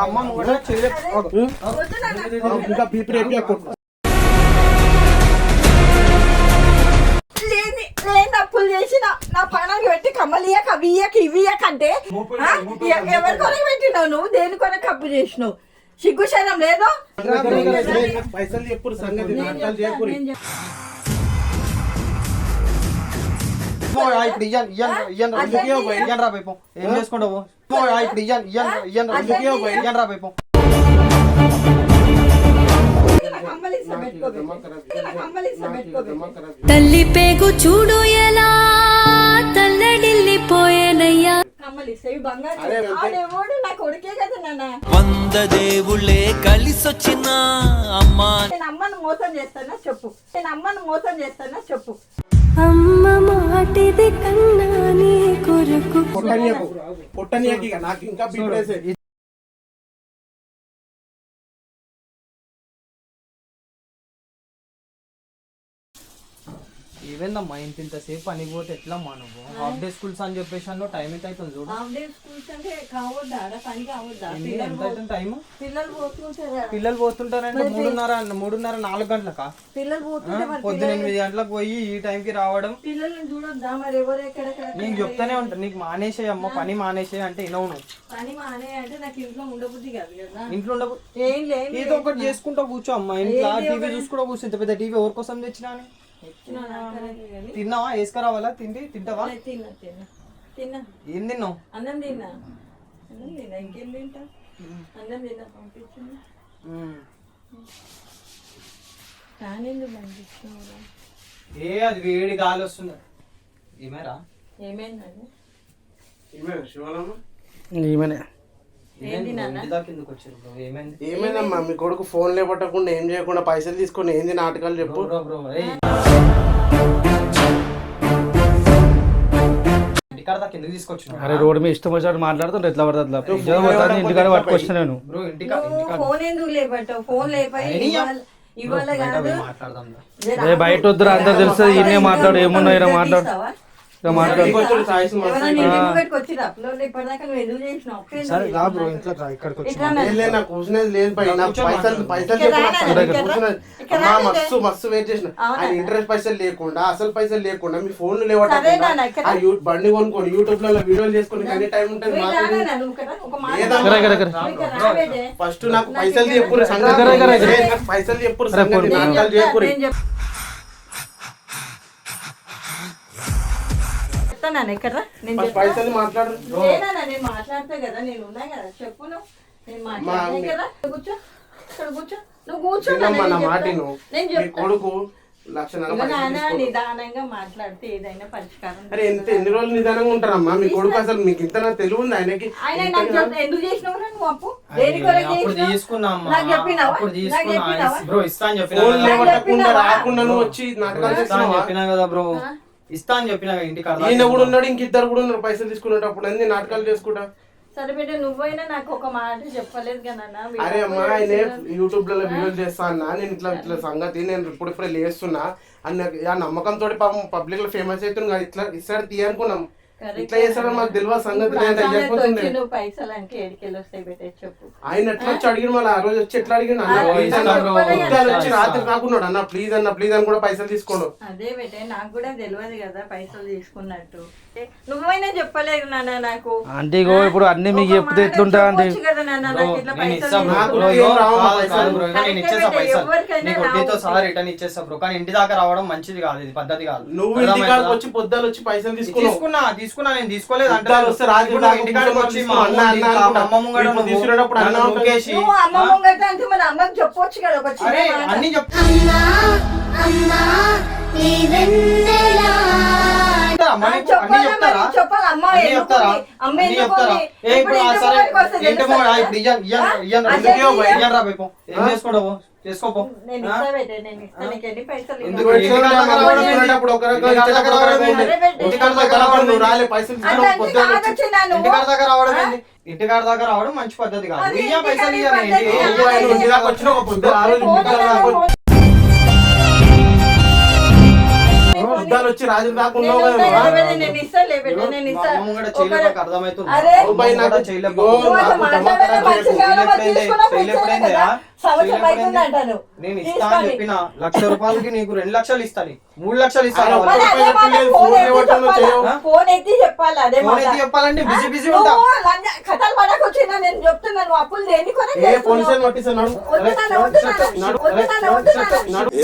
అమ్మ ముంగట ఇంకా బీపీ రేట్ లేని అప్పులు చేసిన నా పణాలు పెట్టి కమ్మలియక అవియక ఇవియక అంటే ఎవరి కొరకు పెట్టినావు నువ్వు దేని కొరకు అప్పు చేసినావు సిగ్గుశనం లేదు పైసలు చెప్పుడు సంగతి నాటకాలు చేయకూరి ఇప్పుడు ఇయ్యను రా పైపు ఏం చేసుకుంటావు ఇప్పుడు ఇయ్యను రా పైపు తల్లి పేగు చూడు ఎలా తల్లడిల్లిపోయేనయ్యా. నా కొడుకే కదా నాన్న. 100 దేవుళ్ళే కలిసొచ్చిన అమ్మా. నేను అమ్మను మోసం చేస్తానా చెప్పు, నేను అమ్మను మోసం చేస్తానా చెప్పు. అమ్మ మాటిది కన్నా నీ కొరకు పొట్టనీయకి నాకు ఇంకా బీపీ ఏవేందమ్మా ఇంతసేపు పని పోతే ఎట్లా నువ్వు హాఫ్ డే స్కూల్స్ అని చెప్పేసి అన్న టైం ఎంత అవుతుంది చూడు. హాఫ్ డే స్కూల్స్ అంటే కావద్దా పని కావద్దా? ఎంత అవుతుంది టైం? పిల్లలు పోతుంటారంటే 3:30 4 గంటలకా? పిల్లలు పోతుంటే పొద్దున 8 గంటలకు పోయి ఈ టైంకి రావడం. పిల్లల్ని చూడొద్దా మరి? ఎవరు ఎక్కడెక్కడ నీకు చెప్తానే ఉంటా, నీకు మానేసే అమ్మ పని మానేసే అంటే వినవు నువ్వు. పని మానే అంటే నాకు ఇంట్లో ఉండబుద్ధి కాదు కదా. ఇంట్లో ఏదో ఒకటి చేసుకుంటా కూర్చో అమ్మ. ఇంట్లో టీవీ చూసుకుంటా కూర్చో. ఇంత పెద్ద టీవీ ఎవరి కోసం తెచ్చినా? తిన్నావా? వేసుకురావాలా? తింటావా? తిన్నా. ఏం తిన్నావు? అన్నం తిన్నా. ఇంకేం తింటా? అన్నం తిన్నా పంపించింది. కానీ పంపించిన అది వేడి గాలి వస్తుంది. ఏమేరా? ఏమైందండి? ఏమైందమ్మా? మీ కొడుకు ఫోన్ లేపట్టకుండా ఏం చేయకుండా పైసలు తీసుకొని ఏంది నాటకాలు చెప్పు. అరే రోడ్డు మీద ఇష్టం వచ్చినట్టు మాట్లాడుతుంటే ఎట్లా పడుతుంది అట్లా ఇంటికాడ పట్టుకొచ్చిన నేను. ఫోన్ ఎందుకు లేపట్టావు? ఫోన్ లేపాయి ఇవాళ కాదు. బయట వద్దురా, అందరు తెలుస్తుంది. ఇన్నే మాట్లాడు, ఏమున్నా మాట్లాడు. మస్తు వెయిట్ చేసిన. ఇంట్రెస్ట్ పైసలు లేకుండా అసలు పైసలు లేకుండా మీ ఫోన్ లేవట్లేదు. బండి కొనుక్కొని యూట్యూబ్ లో వీడియోలు చేసుకుని అన్ని టైం ఉంటుంది. ఫస్ట్ నాకు పైసలు చెప్పురు, పైసలు చెప్పురు, చేయకూరి. పైసలు మాట్లాడు. నేను మాట్లాడతా కదా, నేను ఉన్నా కదా, చెప్పు. నేను మాట్లాడే కదా. కూర్చో, కూర్చో, నువ్వు కూర్చో. కొడుకు నిదానంగా మాట్లాడితే ఏదైనా పరిష్కారం. అరే ఎన్ని రోజులు నిదానంగా ఉంటారమ్మా? మీ కొడుకు అసలు మీకు ఇంత తెలివి ఉంది ఆయనకి? ఎందుకు చేసినావు నువ్వు అప్పు? రాకుండా నువ్వు వచ్చి నాటకాలు చెప్పినా కదా బ్రో, ఇస్తా అని చెప్పినా ఇంటికి. ఈయన కూడా ఉన్నాడు, ఇంకిద్దరు కూడా ఉన్నారు పైసలు తీసుకునేటప్పుడు. అన్ని నాటకాలు చేసుకుంటా. సరే బిడ్డ, నువ్వైనా నాకు ఒక మాట చెప్పలేదు కదా. అరే అమ్మా, ఆయన యూట్యూబ్ లో వీడియోలు చేస్తా అన్నా, నేను ఇట్లా సంగతి నేను ఇప్పుడే లేస్తున్నా అన్న ఆ నమ్మకంతో పాపం పబ్లిక్ లో ఫేమస్ అవుతుంది. ఇట్లా ఇస్తాడు తీయ అనుకున్నాం. ఇట్లా చేస్తాడో మాకు తెలియదు సంగతి. ఆయన ఎట్లా వచ్చి అడిగిన మళ్ళీ ఆ రోజు వచ్చి ఎట్లా అడిగిన వచ్చి రాత్రి కాకున్నాడు. అన్న ప్లీజ్ అని కూడా పైసలు తీసుకోండు. అదే బెటే, నాకు కూడా తెలియదు కదా పైసలు తీసుకున్నట్టు. నువ్వైనా చెప్పలేదు నాన్న నాకు. అంటే ఇప్పుడు అన్ని మీకు చెప్తే ఎట్లుంటా అంటే ఇంటి దాకా రావడం మంచిది కాదు, ఇది పద్ధతి కాదు. నువ్వు ఇంటికాడికి వచ్చి పొద్దులు వచ్చి పైసలు తీసుకున్నా నేను తీసుకోలేదు అంటే అమ్మమ్మ చెప్పొచ్చు కదా. అన్ని ఏం చేసుకోవడం చేసుకోపో. ఇంటికాడ దాకా రావడం మంచి పద్ధతి కాదు. పైసలు యుద్ధాలు వచ్చి రాజు కాకుండా ఎవరో మరి తీసుకున్నప్పుడు ఇచ్చేదే కదా. సంవత్సరం అవుతుంది అంటాను. నేను ఇస్తా అని చెప్పిన 1,00,000 రూపాయలకి నీకు 2 లక్షలు ఇస్తాను, 3 లక్షలు ఇస్తాను. మరి అదే మాట ఫోన్ ఎత్తి చెప్పాలి. అదే ఫోన్ మాట. ఎత్తి చెప్పాలంటే బిజీ బిజీ ఉంటా. నువ్వు కథలు పడకొచ్చినా నేను చెప్తున్నాను. అప్పులు దేని కొరకు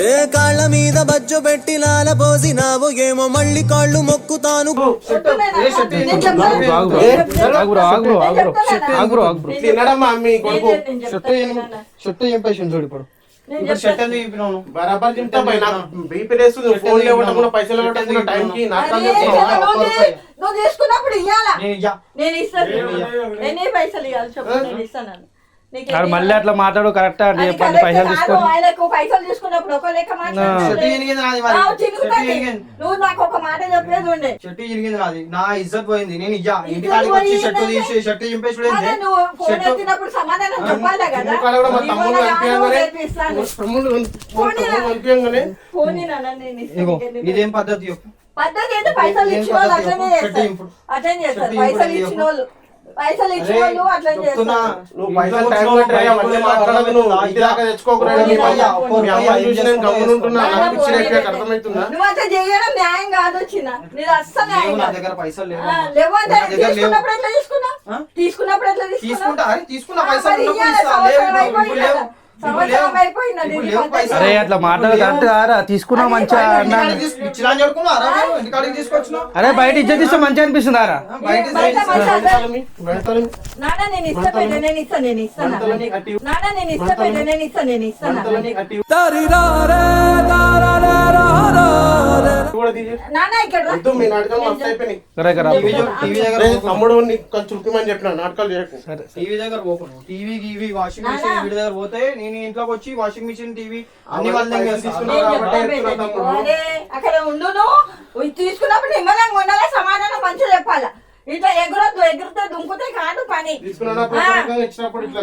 ఏ కాళ్ళ మీద బజ్జు పెట్టి లాల పోసినావు, ఏమో మళ్ళీ కాళ్ళు మొక్కుతాను. తినడమ్మా మీ కొడుకు షర్ట్ చెప్పేసి చూడు ఇప్పుడు షర్ట్ ఎందుకు చెప్పినావు? బరాబర్ తింటా పోయి నాకు బీపీ వేస్తుంది. ఫోన్ లేవటం పైసలు ఇవ్వటం టైం కి నాకు నువ్వు తీసుకున్నప్పుడు ఇయ్యాలా? నేను ఇయ్యా. నేను ఇస్తాను. ఎన్ని పైసలు ఇవ్వాలి చెప్పు, నేను ఇస్తాను. మళ్ళీ అట్లా మాట్లాడు కరెక్ట్ అంటే అది చెప్పండి. కరెక్ట్ పైసలు కాదు. తీసుకొని ఆయనకు పైసలు తీసుకున్నప్పుడు ఒక లెక్క మాట్లాడుతుంటే షర్ట్ ఇరిగింది నాది మరి. రావు చినుకుతాయి. షర్ట్ ఇరిగింది. నువ్వు నాకు ఒక మాట చెప్పేది ఉండే. షర్ట్ ఇరిగింది నాది. నా ఇజ్జత్ పోయింది. నేను ఇయ్యా. ఇంటికాడికి వచ్చి షర్ట్ తీసి షర్ట్ చింపేసి అదే నువ్వు ఫోన్ ఎత్తినప్పుడు సమాధానం చెప్పాలి కదా. తమ్ముడు కనిపించగానే ఫోన్ నాన్న నేను ఇగో ఇస్తాను. ఇదేం పద్ధతి చెప్పు. పద్ధతి అయితే పైసలు ఇచ్చిన వాళ్ళు అట్లనే చేస్తారు. అట్లనే చేస్తారు. పైసలు ఇచ్చిన వాళ్ళు అట్లనే చెప్తున్నా, చేస్తారు. నువ్వు పైసలు టైం పెట్టరా, అవన్నీ మాట్లాడకు. నువ్వు ఇంటి దాకా తెచ్చుకోకూడదు. మీ అమ్మాయి చూసి నేను గమ్మునుంటున్నా. నాకు పిచ్చి రేపే అర్థమవుతుందా? నువ్వు అట్లా చేయడం న్యాయం కాదు వచ్చిన. నేను అస్సలు న్యాయం లేవు, నా కాదు. దగ్గర పైసలు లేవు. లేవు అంటే నా దగ్గర లేవు. తీసుకున్నప్పుడు ఎట్లా తీసుకున్నావు? ఆ? తీసుకున్నప్పుడు ఎట్లా తీసుకుంటా. తీసుకున్నావు? అరే తీసుకున్న పైసలు మరి ఉన్నప్పుడు ఇయ్యాలి. ఇస్తా. లేవు, సంవత్సరం ఇప్పుడు అయిపోయింది లేవు. కదా. ఇప్పుడు లేవు. సంవత్సరం అయిపోయింది. ఇప్పుడు నీ లేవు పద్ధతి. పైసలు. అరే అట్లా మాట్లాడు కరెక్ట్ కారా, తీసుకున్నావు మంచిగా అన్నాను. ఇచ్చినా చెడుకున్నా ఇంటికాడికి తీసుకొచ్చినావు. అరే బయట ఇజ్జత్ ఇస్తే మంచిగా అనిపిస్తుందారా? బయట బయట మంచిగా వెళ్తాను నాన్న నేను ఇష్టపడ్డా, నేను ఇస్తాను, నేను ఇస్తాను. నాన్న నేను ఇష్టపడ్డా, నేను ఇస్తాను, నేను ఇస్తాను. కూడా తీసి నాన్న ఇక్కడ రా. వద్దు, మీ నాటకాలు మస్తు అయిపోయినాయి. కరెక్ట్ టీవీ దగ్గర అరే, తమ్ముడు నీకు కొంచెం చూపిమని చెప్పిన నాటకాలు చేయకు. టీవీ దగ్గర పోకూడదు. టీవీ గీవీ వాషింగ్ మిషన్ వీడి దగ్గర పోతే నేను ఇంట్లోకి వచ్చి వాషింగ్ మిషన్ టీవీ అన్ని వాళ్ళ దగ్గర తీసుకున్నా. నేను కాబట్టి చెప్తా ఎత్తున్నా పెట్టండి. తమ్ముడు. అరే, అక్కడ ఉండు నువ్వు తీసుకున్నప్పుడు నిమ్మలంగా ఉండాలా, సమాధానం మంచిగా చెప్పాలా. ఇట్లా ఎగురొద్దు, ఎగురితే దుంకుతే కాదు పని. తీసుకున్నప్పుడు ఇచ్చినప్పుడు ఇట్లా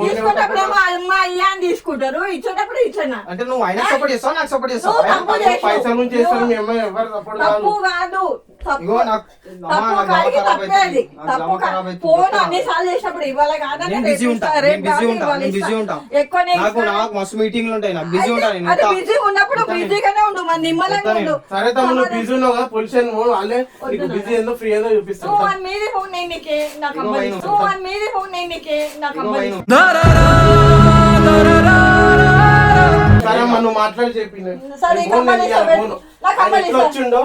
తీసుకున్నప్పుడేమో అమ్మ అయ్యా అని తీసుకుంటారు, ఇచ్చేటప్పుడు ఇచ్చాను. అంటే నువ్వు ఆయన సపోర్ట్ చేస్తావు, నాకు సపోర్ట్ చేస్తావు. నువ్వు తప్పు చేసావు. పైసల నుంచి చేస్తాను. మీ అమ్మాయి ఎవరు సపోర్ట్ కాదు. తప్పు కాదు. తప్పు ఇగో నాకు తప్పు కాడికి తప్పే అది. తప్పు ఫోన్ అన్నిసార్లు చేసినప్పుడు ఇవాళ కాదని నేను బిజీ ఉంటా, నేను బిజీ ఉంటా. ఎక్కువనే నాకు మస్తు మీటింగ్లు ఉంటాయి, నాకు బిజీ ఉంటా. నేను అది బిజీ ఉన్నప్పుడు బిజీగానే ఉండు, మన నిమ్మలంగా ఉండు. సరే తమ్ముడు, నువ్వు బిజీ ఉన్నావు కదా, పొజిషన్ వాళ్ళే నీకు బిజీ ఏందో ఫ్రీ ఏందో చూపిస్తాను. నువ్వు అని మీది ఫోన్ నేను నీకే నాకు అమ్మని. నువ్వు అని మీది ఫోన్ నేను నీకే నాకు అమ్మని. సరే అమ్మా, నువ్వు మాట్లాడి చెప్పి సరే, కమ్మలు ఇస్తా పెట్టు. నాకు కమ్మలు ఇస్తా. వచ్చిండో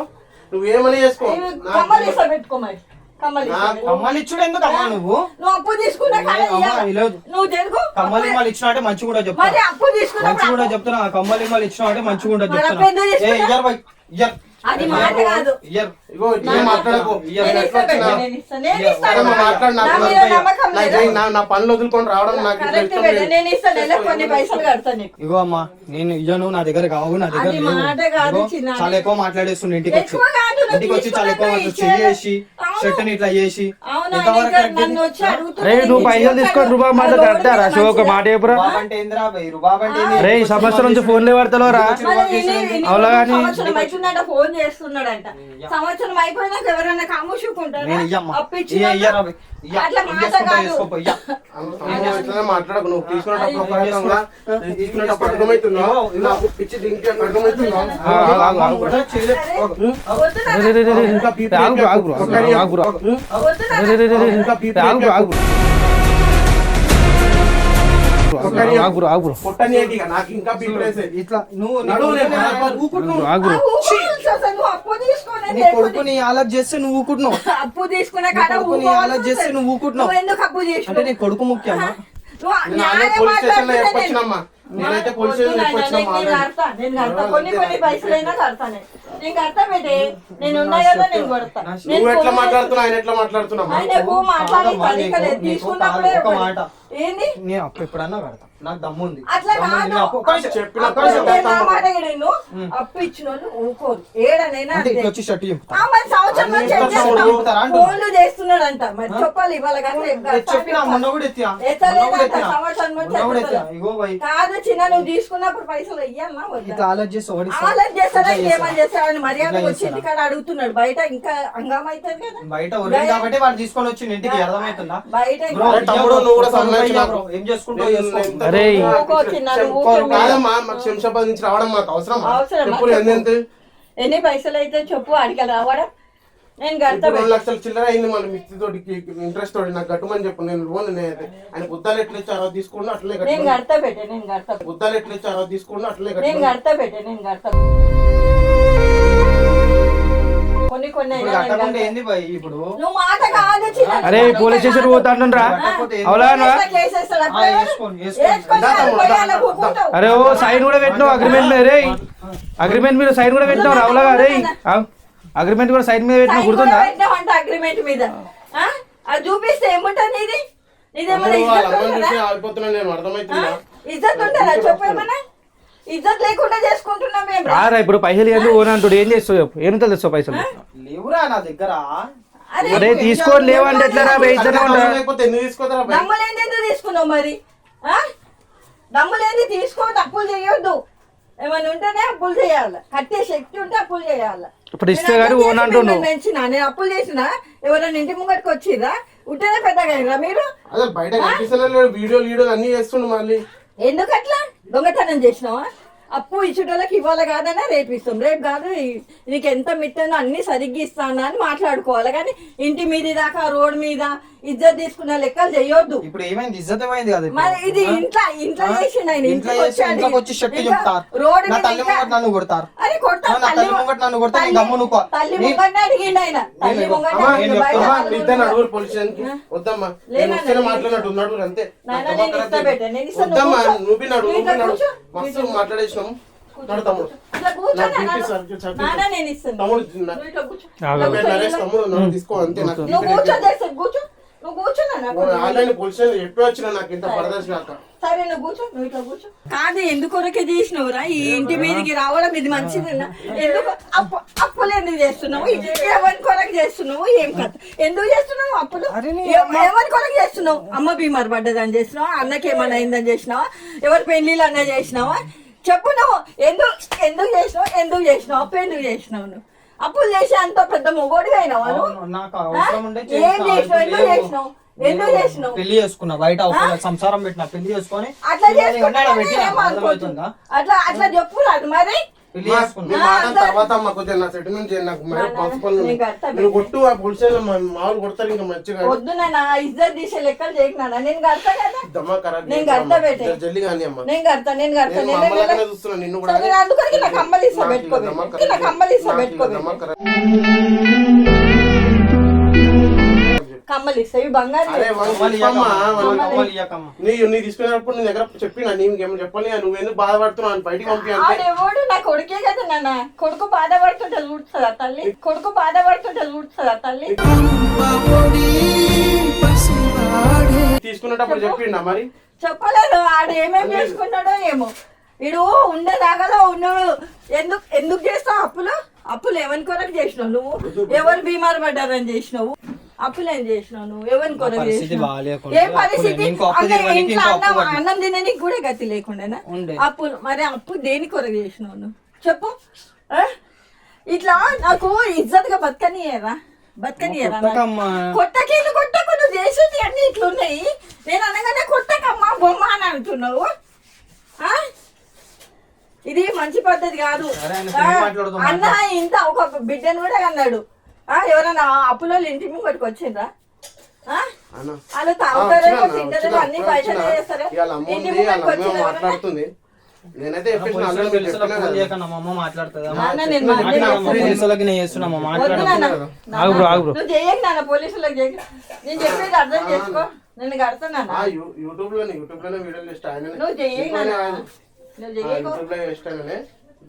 నువ్వేమని చేసుకో. కమ్మలు ఇస్తా పెట్టుకో మరి. కమ్మలు ఇస్తా పెట్టుకో. కమ్మలు ఇచ్చుడు ఎందుకు అమ్మా నువ్వు? నువ్వు అప్పు తీసుకున్నా కానీ అమ్మా, లేదు. నువ్వు తెలుగు కమ్మలు ఇమ్మలు ఇచ్చినా అంటే మంచిగా కూడా చెప్తా. మరి అప్పు మంచిగా తీసుకున్నప్పుడు కూడా చెప్తున్నా. కమ్మలు ఇమ్మలు ఇచ్చినా అంటే మంచిగా కూడా మరి చెప్తున్నా. అప్పుడు ఎందుకు తీసుకున్నా? ఇయ్యర్ బై ఇయ్యర్ అది మాట కాదు. ఇయ్యర్ ఇగో ఇట్లా మాట్లాడకు. నేను ఇస్తా పెట్టు, నేను ఇస్తా, నేను ఇస్తాను. సరే అమ్మా, మాట్లాడు. నా నాకు మీద నమ్మకం లేదా? నా పనులు వదులుకొని రావడం నాకు ఇట్లా కరెక్ట్ ఇష్టం పెట్టు, లేదు. నేను ఇస్తా. నెలకు కొన్ని పైసలు కడతా నీకు. ఇగో అమ్మా, నేను ఇయ్యను, నా దగ్గర కావు, నా దగ్గర అది లేవు. మాట కాదు ఇగో, చిన్న. చాలా ఎక్కువ మాట్లాడేస్తుండే ఇంటికి వచ్చి. ఎక్కువ కాదు, నువ్వు ఇంటికి వచ్చి చాలా ఎక్కువ తీసుకున్నప్పుడు చేసి అవును. షర్ట్ని ఇట్లా చేసి అవును, ఎంతవరకు ఇంకా కరెక్ట్ నన్ను ఇది? వచ్చి అడుగుతున్నా. అరే నువ్వు పైసలు తీసుకొని రూపాయి మాట కరెక్టా రా? శివ ఒక మాట చెప్పురా. రుబాబ్ అంటే ఏందిరా బై? రుబాబ్ అంటే ఏంది? అరే ఈ సంవత్సరం నుంచి ఫోన్లే పడతలో రా. మరి అవునా కానీ? సంవత్సరం అయిపోయిందంట ఫోన్ చేస్తున్నాడంట. సంవత్సరం అయిపోయినాక ఎవరైనా కాముషుకుంటారా? నేను ఇయ్యమ్మా. అప్పిచ్చి ఇయ్యరా బై? ఇయ్య. అట్లా ఏం మాట చేసుకుంటావు కాదు. చేసుకోపో, ఇయ్య. అమ్మ, ఇట్లనే మాట్లాడకు. నువ్వు తీసుకునేటప్పుడు ఒక రకంగా, నేను తీసుకునేటప్పుడు అర్థమవుతుందా? నాకు పిచ్చి దీనికి అర్థమవుతుందా? వద్దు నాన్న. రే, రే, రే, రే, రే. ఇంకా పీపీ ఆగు, ఆగు, ఆగు, ఆగు, ఆగు. వద్దు నాన్న. రే, రే, రే, రే, రే. ఇంకా పీపీ ఆగు, ఆగు. ఆగు, ఆగు. కొట్టనీయకి నాకు ఇంకా పీపీ వేసేది. ఇట్లా నువ్వు నడువు, నేను ఆగు. ఆ ఊరుకోవాలి అసలు, నువ్వు అప్పు తీసుకునే నీ కొడుకుని ఆలోచన చేస్తే నువ్వు ఊకుంటున్నావు. అప్పు తీసుకునే కాడ కొడుకుని అలా చేస్తే నువ్వు ఊకుంటున్నావు. నువ్వు ఎందుకు అప్పు అంటే చేసినావు? నీ కొడుకు ముఖ్యమా? నువ్వు నేను న్యాయం పోలీస్ స్టేషన్ లో మాట్లాడితే చెప్పొచ్చినమ్మా. నేనైతే పోలీస్ స్టేషన్ చెప్పొచ్చినమ్మా. నేను కడతా కొన్ని పైసలైనా కడతాను. నేను కడతా పెట్టే, నేను ఉన్నా కదా నేను కొడతా. నువ్వు ఎట్లా మాట్లాడుతున్నావు, ఆయన ఎట్లా మాట్లాడుతున్నామ్మా? ఆయనకు మాట్లాడి కాదమ్మా, పలికలేదు. నీకు తీసుకున్నప్పుడే ఒక మాట. ఏంది నేను అప్పు ఎప్పుడన్నా కడతా, నాకు దమ్ముంది. అట్లా దమ్ముంది. కాదు. నేను అప్పు- ఒక్క నిమిషం, చెప్పినప్పుడు ఒక్క నిమిషం. నా మాట విను. అప్పు ఇచ్చిన వాళ్ళు ఊరుకోరు. ఏడనైనా అంటే అంతే. ఇట్లా వచ్చి షర్ట్ చెప్తా. ఆ, మరి సంవత్సరం నుంచి ఏం చేస్తున్నావు? చెప్తారా అంటున్నా. ఫోన్లు చేస్తున్నాడంట. మరి చెప్పాలి ఇవాళ కదా ఏం కాదు. చెప్పినా మొన్న కూడా ఎత్తినా. ఎత్తలేదంట. మొన్న కూడా ఎత్తినా. సంవత్సరం నుంచి మొన్న కూడా ఎత్తినా. ఎత్తలేదు. ఇగో బై, కాదు చిన్న, నువ్వు తీసుకున్నప్పుడు పైసలు ఇయ్యాలన్నా వద్దా? ఇట్లా ఆలోచన చేసి ఓడిస్తా. ఆలోచన చేస్తాడా ఇట్లా ఏమని చేస్తాడని మర్యాద ఇట్లా వచ్చి ఇంటికాడ అడుగుతున్నాడు. బయట ఇంకా హంగామా అవుతుంది కదా. బయట ఒరిగింది కాబట్టి వాడు తీసుకొని వచ్చింది ఇంటికి, అర్థమవుతుందా? బయట బ్రో, అరే తమ్ముడు, నువ్వు కూడా సన్నాయి అయ్యా బ్రో, ఏం చేసుకుంటావు చేసుకో. అరే. కాదమ్మా మాకు శంషాబాద్ నుంచి రావడం మాకు అవసరం ఎప్పుడు ఎంత ఎన్ని పైసలు అయితే చెప్పు అడిగి రావడం నేను కడతా 2 లక్షల చిల్లర అయింది మళ్ళీ మిత్తితోటి ఇంట్రెస్ట్ తోటి నాకు కట్టమని చెప్పు నేను లోన్ ఆయన బుద్ధాలు ఎట్లా ఇచ్చారో తీసుకుని అట్లే నేను కడతా పెట్టే నేను కడతా బుద్ధాలు ఎట్లా ఇచ్చారో తీసుకుని అట్లే నేను కడతా పెట్టే నేను కడతా కొన్ని కొన్ని ఇప్పుడు కట్టకుంటే ఏంది భయ్ ఇప్పుడు? నువ్వు మాట కాదు చిన్న. అరే పోలీస్ స్టేషన్ పోతాండ్రా అవునా కేసేస్తాడు ఆ, అప్పుడే. వేసుకోండి, వేసుకొని పోయాలి, ఊరుకుంటావు. అరే ఓ సైన్ కూడా పెట్టినావు అగ్రిమెంట్ మీద రే అగ్రిమెంట్ మీద సైన్ కూడా పెట్టినావు రావులాగా రే అగ్రిమెంట్ కూడా సైన్ మీద పెట్టినా సైన్ కూడా గుర్తుందా పెట్టావంట అగ్రిమెంట్ మీద ఆ? అది చూపిస్తే ఏముంటుంది ఇది ఇదేమన్నా వాళ్ళ ఇజ్జత్ అమ్మని ఉంటుందా? చూసి ఆగిపోతున్నా నేను అర్థమవుతుందా ఇజ్జత్ ఉంటుందా చెప్పేమన్నా ఇజ్జత్ లేకుండా చేసుకుంటున్నాం మేము రా. రారా ఇప్పుడు పైసలు ఇవ్వండి ఓన్ అంటాడు ఏం చేస్తావు చెప్పు ఏం తెలుస్తావు పైసలు లేవురా నా దగ్గర. అరే అరే తీసుకోని లేవంటే ఎట్లా రా ఇద్దరే ఉంటా లేకపోతే ఎందుకు తీసుకోతారా భయ్? దమ్ములేంది ఎందుకు తీసుకున్నావు మరి ఆ? దమ్ములేంది తీసుకోవద్దు అప్పులు చేయొద్దు ఏమైనా ఉంటేనే అప్పులు చేయాలి కట్టే శక్తి ఉంటే అప్పులు చేయాలి ఇప్పుడు ఇస్తే కానీ ఓన్ అంటున్నావు నేను అప్పులు చేసిన ఎవరైనా ఇంటి ముంగటికి వచ్చిరా ఉంటేనే పెద్దగా అయినా మీరు అసలు బయట కనిపిస్తున్నా వీడియోలు అన్ని చేస్తుండు మళ్ళీ ఎందుకు అట్లా దొంగతనం చేసినావా అప్పు ఇచ్చేటోళ్ళకి ఇవ్వాలి కాదన్నా రేపు ఇస్తాం రేపు కాదు నీకు ఎంత మిట్టనో అన్ని సరిగ్గా ఇస్తానా అని మాట్లాడుకోవాలి కానీ ఇంటి మీద దాకా రోడ్ మీద ఇజ్జత్ తీసుకున్న లెక్కలు చేయొద్దు ఇప్పుడు ఏమైంది? ఇజ్జత్ ఏమైంది కదా ఇప్పుడు? మరి ఇది ఇంట్లో చేసిండు ఆయన ఇంట్లో చేసి ఇంట్లోకి వచ్చి షట్టు చెప్తారు. రోడ్ నా తల్లి ముంగట నన్ను కొడతారు. అరే కొడతారు నా తల్లి ముంగట నన్ను కొడతా నీ దమ్ము నువ్వు తల్లి ముంగట అడిగిండు ఆయన తల్లి ముంగట అమ్మా, అడిగిండు, బయట అమ్మా, వాళ్ళు ఇద్దరు ఉన్నారు. నడుగురు పోలీస్ స్టేషన్ కి వద్దమ్మా నేను వస్తేనే మాట్లాడినట్టు ఉన్నాడు అంతే నాయనా, నేను ఇస్తా బేటా, నేను ఇస్తా, నువ్వు వద్దమ్మా కూర్చో. నువ్వు నడు నువ్వు ఇట్లా కూర్చో. మస్తు మాట్లాడేసినాం నడు తమ్ముడు ఇట్లా కూర్చో నాకు నాన్న. చూపిస్తారు, చూపిస్తారు. నాన్న, నేను ఇస్తాను. తమ్ముడు నువ్వు ఇట్లా కూర్చో. నరేష్ తమ్ముడు నన్ను తీసుకో అంతే నాకు నువ్వు కూర్చో దేశం, కూర్చో నువ్వు కూర్చో నాన్న. ఆన్లైన్ పోలీస్ స్టేషన్ ఎప్పుడు వచ్చినా నాకు ఇంత పరదర్శి కాక సరే నువ్వు కూర్చో నువ్వు ఇట్లా కూర్చో కాదు ఎందుకొరకే తీసినవురా ఈ ఇంటి మీదకి రావడం ఇది మంచిదేనా ఎందుకు అప్పులు ఎందుకు చేస్తున్నావు ఎవరి కొరకు చేస్తున్నావు ఏం కథ ఎందుకు చేస్తున్నావు అప్పులు ఎవరి కొరకు చేస్తున్నావు అమ్మ బీమారు పడ్డదని చేసినావా అన్నకి ఏమన్నా అయిందని చేసినావా ఎవరి పెళ్లిళ్ళు అన్న చేసినావా చెప్పు నువ్వు ఎందుకు చేసినావు అప్పు ఎందుకు చేసినావు నువ్వు అప్పులు చేసి అంత పెద్ద మొగోడిగా అయినావా నువ్వు నాకు అవసరం ఉండే ఏం చేసినావు ఎందుకు చేసినావు పెళ్లి చేసుకున్నా బయట ఒక సంసారం పెట్టిన పెళ్లి చేసుకొని అట్లా అర్థమవుతుందా? అట్లా చెప్పు రాదు మరి పెళ్లి చేసుకున్నా. నీ మాట తర్వాత అమ్మ కొద్దిగా నా సెటిల్మెంట్ చేయండి నాకు పసుపలు నువ్వు కొట్టు ఆ పోలీస్ స్టేషన్ మామూలు కొడతారు ఇంకా మంచిగా వద్దు నా ఇజ్జత్ తీసే లెక్కలు చేయకున్నా నేను కడతా కదా దమ్మా ఖరాబ్ నేను కడతా బేటే జల్లి కానీ అమ్మ నేను కడతా నేను మా అమ్మలాగానే చూస్తున్నా నిన్ను కూడా సరే, అందుకని నాకు కమ్మలు ఇస్తా పెట్టుకో నాకు కమ్మలు ఇస్తా పెట్టుకో కమ్మలు ఇస్తా ఇవి బంగారు అరే అమ్మాలి ఇయ్యకమ్మ. నీ తీసుకునేటప్పుడు నీ దగ్గర చెప్పినా నీకేమో చెప్పాలి నువ్వెందుకు బాధపడుతున్నావు అని బయటికి పంపి అంటే ఆడెవడు నా కొడుకే కదా నాన్న కొడుకు బాధపడుతుంటే చూడుతుందా తల్లి కొడుకు బాధపడుతుంటే చూడుతుందా తల్లి తీసుకునేటప్పుడు చెప్పిండా మరి చెప్పలేదు ఆడు ఏమేమి చేసుకున్నాడో ఏమో వీడు ఉండేదాగలో ఉన్నాడు ఎందుకు చేస్తావు అప్పులు ఎవరి కొరకు చేసినావు నువ్వు ఎవరు బీమారు పడ్డారని చేసినావు అప్పులు ఏం చేసినావు నువ్వు ఎవరి కొరకు పరిస్థితి చేసినావు బాగాలేకుండా ఏ పరిస్థితి ఇంకో అప్పు అంటే తీయడానికి ఇంట్లో ఇంకో అప్పు కట్టు. అన్నం తినడానికి కూడా గతి లేకుండా ఉండే. అప్పులు మరి అప్పు దేని కొరకు చేసినావు నువ్వు చెప్పు ఆ? ఇట్లా నాకు ఇజ్జత్ గా బతకనియరా కొట్టకమ్మా. కొట్టకేళ్ళు కొట్టకు నువ్వు చేసేది అన్ని ఇట్లున్నాయి నేను అనగానే కొట్టకమ్మా బొమ్మ అని అంటున్నావు ఆ? ఇది మంచి పద్ధతి కాదు సరే, ఆయన ఫోన్ మాట్లాడుతూ అన్న ఇంత ఒక బిడ్డను కూడా అన్నాడు ఎవరైనా అప్పులో ఇంటి ముంగటికి వచ్చిండ్రా అన్న వాళ్ళు తాగుతారేమో వచ్చినా, తింటారేమో అన్ని బయటనే చేస్తారా ఇవాళ అమ్మ ఇంటి ఉంది వాళ్ళ ముంగటికి అమ్మ వచ్చిన మాట్లాడుతుంది నేనైతే చెప్పేసిన పోలీసులకు ఆల్రెడీ మీరు తెలుసులా చెప్పినా ఫోన్ కదా. చేయకన్నా మా అమ్మ మాట్లాడుతుందా? నాన్న, నేను మాట్లాడమ్మా, పోలీసులకి నేను చేస్తున్నామా వద్దు మాట్లాడమ్మా. నాన్న. ఆగు బ్రో, ఆగు బ్రో. నువ్వు చేయకు నాన్న పోలీసులకు చేయకు నేను చెప్పేది అర్థం చేసుకో నేను కడతాను యూట్యూబ్ లోనే వీడియోలు చేస్తా ఆయన నువ్వు చెయ్యి నాన్న. నువ్వు చెయ్యకు యూట్యూబ్ లో చేస్తాననే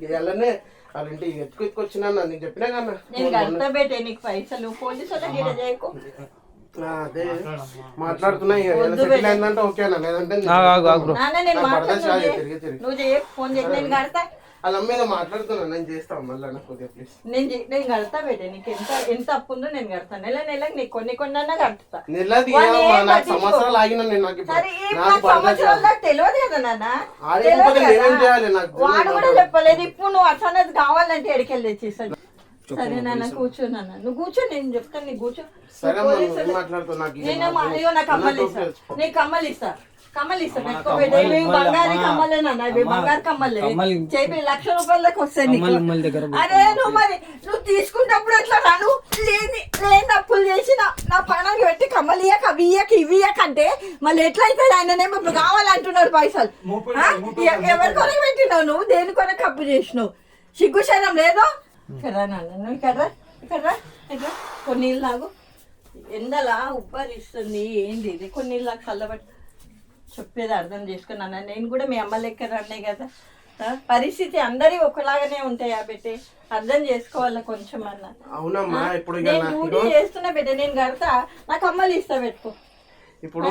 ఇవాళనే వాళ్ళ ఇంటికి ఎత్తుకొచ్చినా నీకు చెప్పినా కన్నా నేను కడతా పెట్టే నీకు పైసలు పోలీసులకు గిడ చేయకు అదే మాట్లాడుతున్నా ఇక వద్దు సెటిల్ బేట. అయిందంటే ఓకేనా లేదంటే ఆగు బ్రో. నాన్న నేను నాకు మాట్లాడు పడదా చాలు, తిరిగి తిరిగి. నువ్వు చేయకు ఫోన్ చేసి నేను కడతా వాళ్ళ అమ్మ మాట్లాడుతున్నా నేను చేస్తాను మళ్ళీ నాకు కొద్దిగా ప్లీజ్ నేను కడతా పెట్టే నీకు ఎంత అప్పు ఉందో నేను కడతా నెలకు నీకు కొన్ని అన్నా కడతా నెలది వాడిని ఏం నాకు పట్టించుకో. సంవత్సరాలు ఆగినా నేను నాకు ఇప్పుడు సరే ఈ నాకు పడదా సంవత్సరాలు నాకు తెలియదు కదా నాన్న ఆడిపోతే తెలియదు నేనేం కదా. చేయాలి నాకు వాడు కూడా చెప్పలేదు ఇప్పుడు నువ్వు అసలు కావాలంటే ఎడికెళ్ళి తెచ్చేసాడు సరే నాన్న కూర్చో నాన్న నువ్వు కూర్చో నేను చెప్తాను నీకు కూర్చో సరే అమ్మా, నువ్వు ఏం మాట్లాడుతావు నాకు నేను ఇగో నాకు కమ్మలు ఇస్తా నీకు కమ్మలు ఇస్తా కమ్మలు ఇస్తా పెట్టుకోబెట్టే బంగారు కమ్మలే నాన్న ఇవి బంగారు కమ్మలే చేపి 1,00,000 రూపాయలకు వస్తాయి నీకు. అరే నువ్వు తీసుకున్నప్పుడు ఎట్లా రాను లేని అప్పులు చేసి నా పణానికి పెట్టి కమ్మలు ఇయ్యక అవి ఇయ్యక ఇవి ఇయ్యక అంటే మళ్ళీ ఎట్లయితే ఆయననేమో ఇప్పుడు కావాలంటున్నారు పైసలు. ఎవరి కొరకు పెట్టినావు నువ్వు, దేని కొరకు అప్పు చేసినావు? సిగ్గు శరం లేదు. ఇక్కడ నాన్న నువ్వు ఇక్కడ కొన్ని నీళ్ళు తాగు. ఎండలా ఉబ్బరిస్తుంది ఏంది ఇది, కొన్ని నీళ్ళు తాగు చల్లబట్టి. చెప్పేది అర్థం చేసుకున్నాను. నేను కూడా మీ అమ్మ లెక్క అన్నాయి కదా. పరిస్థితి అందరి ఒకలాగానే ఉంటాయా బెట్టే, అర్థం చేసుకోవాలి కొంచెం అన్న. అవునమ్మా ఇప్పుడు నేను డ్యూటీ చేస్తున్నా బెట్టే, నేను కడతా, నాకు అమ్మలు ఇస్తా పెట్టుకో. ఇప్పుడు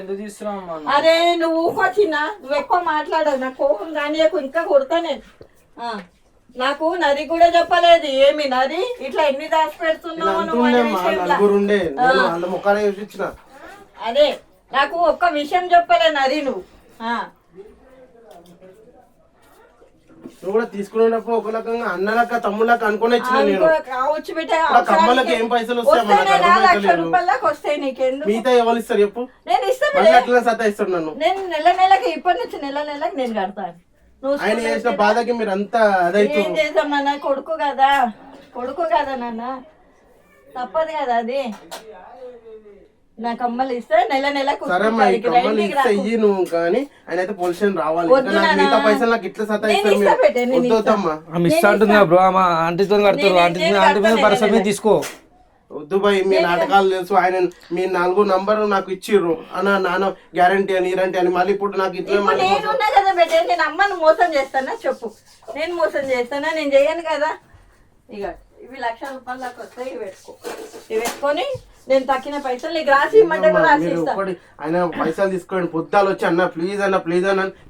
ఎందుకు తీస్తున్నావు? అరే నువ్వు ఊకొచ్చినా, నువ్వు ఎక్కువ మాట్లాడవు, నాకు కోపం రానియకు, ఇంకా కొడతా నేను. నాకు నది కూడా చెప్పలేదు ఏమి నది ఇట్లా ఎన్ని దాచి పెడుతున్నావు నువ్వు అనే విషయంలో. అదే నాకు ఒక్క విషయం చెప్పలే నది నువ్వు. నువ్వు కూడా తీసుకునేటప్పుడు ఒక రకంగా అన్నలక్క తమ్ముళ్ళక్క అనుకుని కావచ్చు బిడ్డ. కమ్మలకి ఏం పైసలు వస్తాయి 1,00,000 రూపాయలకు వస్తాయి. నీకెందుకు మిగతా ఎవరు ఇస్తారు చెప్పు? నేను ఇస్తాను. అట్లా సతా ఇస్తాడు నన్ను. నేను నెలకి ఇప్పటి నుంచి నెలకి నేను కడతాను. ఆయన చేసిన బాధకి మీరు అంతా అదైతే ఏం చేద్దాం నాన్న, కొడుకు కదా నాన్న, తప్పదు కదా అది. నాకు అమ్మలు ఇస్తే నెలకు ఇయ్యి నువ్వు కానీ ఆయన అయితే పొల్యూషన్ రావాలి. మిగతా పైసలు నాకు ఇట్లా సతా ఇస్తారు. మిస్ అంటుంది బ్రో, ఆమె ఆంటీతో కడతారు, ఆంటీ మీద భరోసా మీద తీసుకో. వద్దు బాయ్, మీ నాటకాలు తెలుసు. ఆయన మీ 4 నంబర్ నాకు ఇచ్చిర్రు అన్న, నాన్న గ్యారంటీ అని ఇరంటీ అని. మళ్ళీ ఇప్పుడు నాకు ఇట్లా నేనున్నా కదా బెట్ట, నేను అమ్మను మోసం చేస్తానా చెప్పు? నేను మోసం చేస్తానా? నేను చేయను కదా. ఇక ఇవి 1,00,000 రూపాయలకు వస్తాయి, ఇవి పెట్టుకో. ఇవి పెట్టుకొని నేను తక్కిన పైసలు నీకు రాసి ఇమ్మంటే కూడా రాసిస్తా. ఆయన పైసలు తీసుకోండి, పొద్దాలు వచ్చి అన్న ప్లీజ్ అన్న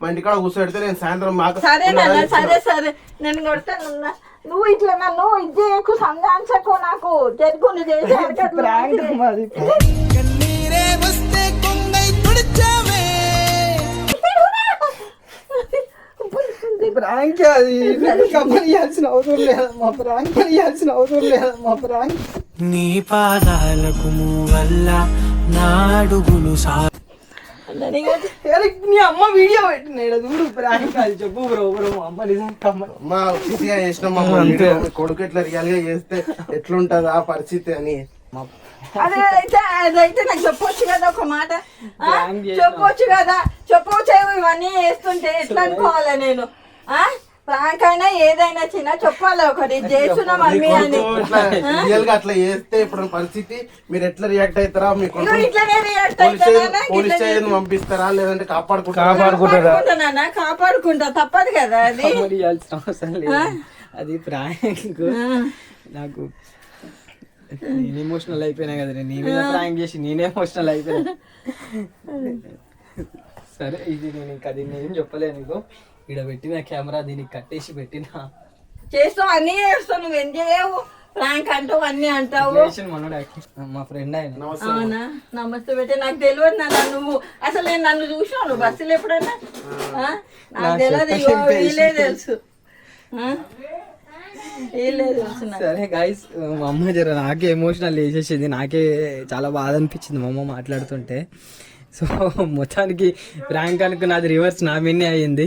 మా ఇంటికాడ కూర్చోబెడితే నేను సాయంత్రం మాకు సరే నేను కొడతాను. నువ్వు ఇట్లా నన్ను ఇచ్చేయకు, సంగాంచకు, నాకు జరుగుని చేసే ప్రాంక్ అది. కమ్మలియాల్సిన అవసరం లేదమ్మా, ప్రాంక్ ఇయాల్సిన అవసరం లేదమ్మా. ప్రాంక్ నీ పాదాలకు వల్ల నాడుగులు నీ అమ్మ వీడియో పెట్టినాడు చూడు. ప్రాంక్ అది చెప్పు బ్రో. అమ్మ నిజంగా చేసిన కొడుకు ఇట్లా రియల్ గా చేస్తే ఎట్లుంటది ఆ పరిస్థితి అని. అదైతే నాకు చెప్పొచ్చు కదా, ఒక మాట చెప్పొచ్చు కదా. చెప్పవచ్చు ఇవన్నీ చేస్తుంటే ఎట్లా అనుకోవాలా నేను? ప్రాంక్ అయినా ఏదైనా చిన్న చెప్పాలి, ఒకటి చేస్తున్నా మమ్మీ అని. అట్లా చేస్తే ఇప్పుడు పరిస్థితి మీరు ఎట్లా రియాక్ట్ అవుతారా? మీకు ఇట్లానే రియాక్ట్ పోలీస్ స్టేషన్ పంపిస్తారా లేదంటే కాపాడుకుంటా, తప్పదు కదా అది. అవసరం లేదు, అది ప్రాంక్. నాకు నేను ఎమోషనల్ అయిపోయినా కదా, నీ మీద ప్రాంక్ చేసి నేనే ఎమోషనల్ అయిపోయినా. సరే ఇది నేను ఇంకా దీన్ని ఏం చెప్పలేను. నీకు ఇక్కడ పెట్టిన కెమెరా దీనికి కట్టేసి పెట్టిన చేస్తావు, అన్ని చేస్తావు. నువ్వు ఏం చేయవు, ప్రాంక్ అంటావు, అన్ని అంటావు. మా ఫ్రెండ్ ఆయన. అవునా, నమస్తే బెట్టే. నాకు తెలియదు నాన్న, నువ్వు అసలు నన్ను చూసావు నువ్వు బస్సులు ఎప్పుడైనా? నాకు తెలియదు, వీళ్ళే తెలుసు. సరే గైస్, మా అమ్మ జర నాకే ఎమోషనల్ వేసేసింది. నాకే చాలా బాధ అనిపించింది మా అమ్మ మాట్లాడుతుంటే. సో మొత్తానికి ప్రాంక్ అనుకున్నది రివర్స్ నా మీదనే అయ్యింది.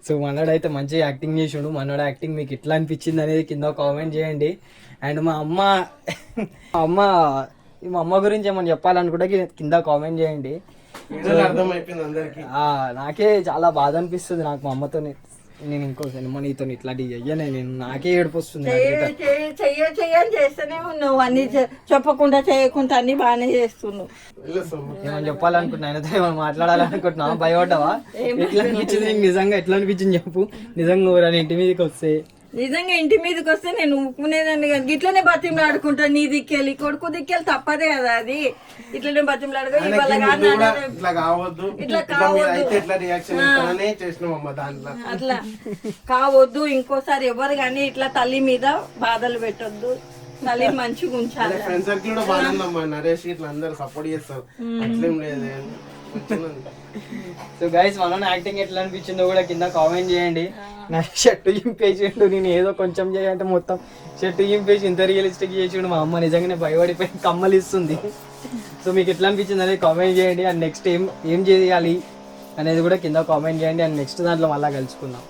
సో మనోడైతే మంచిగా యాక్టింగ్ చేసిండు. మనోడ యాక్టింగ్ మీకు ఎట్లా అనిపించింది అనేది కింద కామెంట్ చేయండి. అండ్ మా అమ్మ గురించి ఏమన్నా చెప్పాలనుకుంటే కింద కామెంట్ చేయండి. నాకే చాలా బాధ అనిపిస్తుంది. నాకు మా అమ్మతో నేను ఇంకోసారి నీతో ఇట్లాంటి చెయ్యనే, నేను నాకే ఏడుపు వస్తుంది. చెయ్యని చేస్తేనే ఉన్నావు, అన్ని చెప్పకుండా చేయకుండా అన్ని బాగానే చేస్తున్నావు. ఏమని చెప్పాలనుకుంటున్నా, ఆయనతో ఏమైనా మాట్లాడాలనుకుంటున్నావా? భయపడ్డావా? ఎట్లా అనిపించింది నీకు? నిజంగా ఎట్లా అనిపించింది చెప్పు. నిజంగా ఊరని ఇంటి మీదకి వస్తే, నిజంగా ఇంటి మీదకి వస్తే నేను ఊపుకునేదాన్ని కదా. ఇట్లనే బతిమలాడుకుంటా, నీ దిక్కెళ్ళి కొడుకు దిక్కెళ్ళి తప్పదే కదా అది. ఇట్లనే బతిమలాడుకో, ఇట్లా కావద్దు, అట్లా కావద్దు. ఇంకోసారి ఎవరు కానీ ఇట్లా తల్లి మీద బాధలు పెట్టొద్దు, తల్లి మంచిగా ఉంచాలి. ఫ్రెండ్స్ సర్కిల్ కూడా బాగుందమ్మా, నరేష్ ఇట్లా అందరు సపోర్ట్ చేస్తారు, అట్లేం లేదు. సో గైస్, మనం యాక్టింగ్ ఎట్లా అనిపించిందో కూడా కింద కామెంట్ చేయండి. నా షర్టు ఇంపేసిండు, నేను ఏదో కొంచెం చేయాలంటే మొత్తం షర్టు ఇంపేసి ఇంత రియలిస్టిక్ చేసిండు. మా అమ్మ నిజంగానే భయపడిపోయి కమ్మలు ఇస్తుంది. సో మీకు ఎట్లా అనిపించింది అనేది కామెంట్ చేయండి. అండ్ నెక్స్ట్ ఏం చేయాలి అనేది కూడా కింద కామెంట్ చేయండి. అండ్ నెక్స్ట్ దాంట్లో మళ్ళీ కలుసుకుందాం.